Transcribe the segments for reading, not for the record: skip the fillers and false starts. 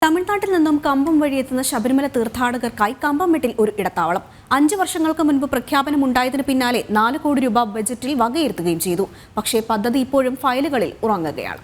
തമിഴ്നാട്ടിൽ നിന്നും കമ്പം വഴിയെത്തുന്ന ശബരിമല തീർത്ഥാടകർക്കായി കമ്പംമെട്ടിൽ ഒരു ഇടത്താവളം 5 വർഷങ്ങൾക്ക് മുൻപ് പ്രഖ്യാപനമുണ്ടായതിന് പിന്നാലെ 4 കോടി രൂപ ബജറ്റിൽ വകയിരുത്തുകയും ചെയ്തു. പക്ഷേ പദ്ധതി ഇപ്പോഴും ഫയലുകളിൽ ഉറങ്ങുകയാണ്.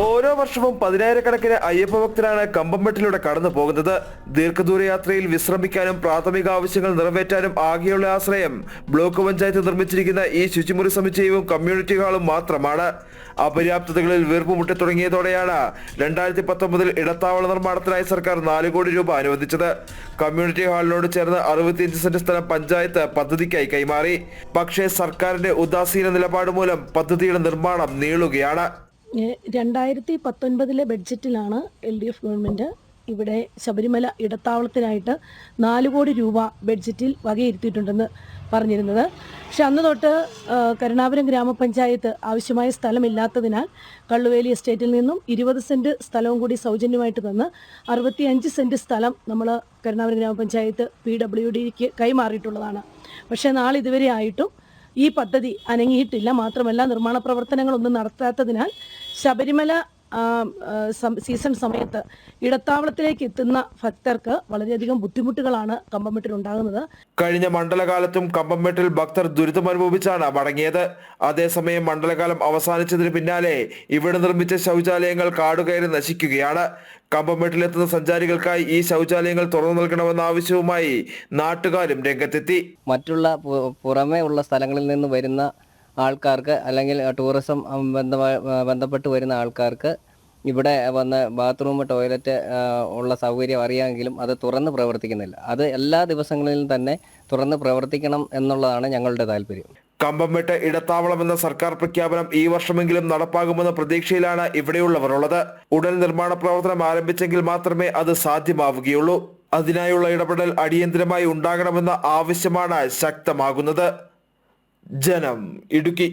ഓരോ വർഷവും 10,000-കണക്കിന് അയ്യപ്പ ഭക്തരാണ് കമ്പംമെട്ടിലൂടെ കടന്നു പോകുന്നത്. ദീർഘദൂര യാത്രയിൽ വിശ്രമിക്കാനും പ്രാഥമിക ആവശ്യങ്ങൾ നിറവേറ്റാനും ആകെയുള്ള ആശ്രയം ബ്ലോക്ക് പഞ്ചായത്ത് നിർമ്മിച്ചിരിക്കുന്ന ഈ ശുചിമുറി സമുച്ചയവും കമ്മ്യൂണിറ്റി ഹാളും മാത്രമാണ്. അപര്യാപ്തതകളിൽ വീർപ്പുമുട്ടി തുടങ്ങിയതോടെയാണ് 2019 ഇടത്താവള നിർമ്മാണത്തിനായി സർക്കാർ 4 കോടി രൂപ അനുവദിച്ചത്. കമ്മ്യൂണിറ്റി ഹാളിനോട് ചേർന്ന് 65 സെന്റ് സ്ഥലം പഞ്ചായത്ത് പദ്ധതിക്കായി കൈമാറി. പക്ഷേ സർക്കാരിന്റെ ഉദാസീന നിലപാട് മൂലം പദ്ധതിയുടെ നിർമ്മാണം നീളുകയാണ്. 2019 ബഡ്ജറ്റിലാണ് LDF ഗവൺമെൻറ് ഇവിടെ ശബരിമല ഇടത്താവളത്തിനായിട്ട് 4 കോടി രൂപ ബഡ്ജറ്റിൽ വകയിരുത്തിയിട്ടുണ്ടെന്ന് പറഞ്ഞിരുന്നത്. പക്ഷെ അന്ന് തൊട്ട് കരുണാപുരം ഗ്രാമപഞ്ചായത്ത് ആവശ്യമായ സ്ഥലമില്ലാത്തതിനാൽ കള്ളുവേലി എസ്റ്റേറ്റിൽ നിന്നും 20 സെൻറ്റ് സ്ഥലവും കൂടി സൗജന്യമായിട്ട് തന്ന് 65 സെൻറ്റ് സ്ഥലം നമ്മൾ കരുണാപുരം ഗ്രാമപഞ്ചായത്ത് PWDക്ക് കൈമാറിയിട്ടുള്ളതാണ്. പക്ഷേ നാളിതുവരെ ആയിട്ടും ഈ പദ്ധതി അനങ്ങിയിട്ടില്ല. മാത്രമല്ല നിർമ്മാണ പ്രവർത്തനങ്ങളൊന്നും നടത്താത്തതിനാൽ ശബരിമല സീസൺ സമയത്ത് ഇടത്താവളത്തിലേക്ക് എത്തുന്ന ഭക്തർക്ക് വളരെയധികം ബുദ്ധിമുട്ടുകളാണ് കമ്പംമെട്ടിൽ ഉണ്ടാകുന്നത്. കഴിഞ്ഞ മണ്ഡലകാലത്തും കമ്പംമെട്ടിൽ ഭക്തർ ദുരിതമനുഭവിച്ചാണ് മടങ്ങിയത്. അതേസമയം മണ്ഡലകാലം അവസാനിച്ചതിന് പിന്നാലെ ഇവിടെ നിർമ്മിച്ച ശൗചാലയങ്ങൾ കാടുകയറി നശിക്കുകയാണ്. കമ്പംമെട്ടിലെത്തുന്ന സഞ്ചാരികൾക്കായി ഈ ശൗചാലയങ്ങൾ തുറന്നു നൽകണമെന്ന ആവശ്യവുമായി നാട്ടുകാരും രംഗത്തെത്തി. മറ്റുള്ള പുറമേ ഉള്ള സ്ഥലങ്ങളിൽ നിന്ന് വരുന്ന ആൾക്കാർക്ക് അല്ലെങ്കിൽ ടൂറിസം ബന്ധപ്പെട്ട് വരുന്ന ആൾക്കാർക്ക് ഇവിടെ വന്ന് ബാത്റൂം ടോയ്ലറ്റ് ഉള്ള സൗകര്യം അറിയാമെങ്കിലും അത് തുറന്ന് പ്രവർത്തിക്കുന്നില്ല. അത് എല്ലാ ദിവസങ്ങളിലും തന്നെ തുറന്ന് പ്രവർത്തിക്കണം എന്നുള്ളതാണ് ഞങ്ങളുടെ താല്പര്യം. കമ്പംമെട്ട് ഇടത്താവളം എന്ന സർക്കാർ പ്രഖ്യാപനം ഈ വർഷമെങ്കിലും നടപ്പാകുമെന്ന പ്രതീക്ഷയിലാണ് ഇവിടെയുള്ളവർ ഉള്ളത്. ഉടൻ നിർമ്മാണ പ്രവർത്തനം ആരംഭിച്ചെങ്കിൽ മാത്രമേ അത് സാധ്യമാവുകയുള്ളൂ. അതിനായുള്ള ഇടപെടൽ അടിയന്തരമായി ഉണ്ടാകണമെന്ന ആവശ്യമാണ് ശക്തമാകുന്നത്. ജനം, ഇടുക്കി.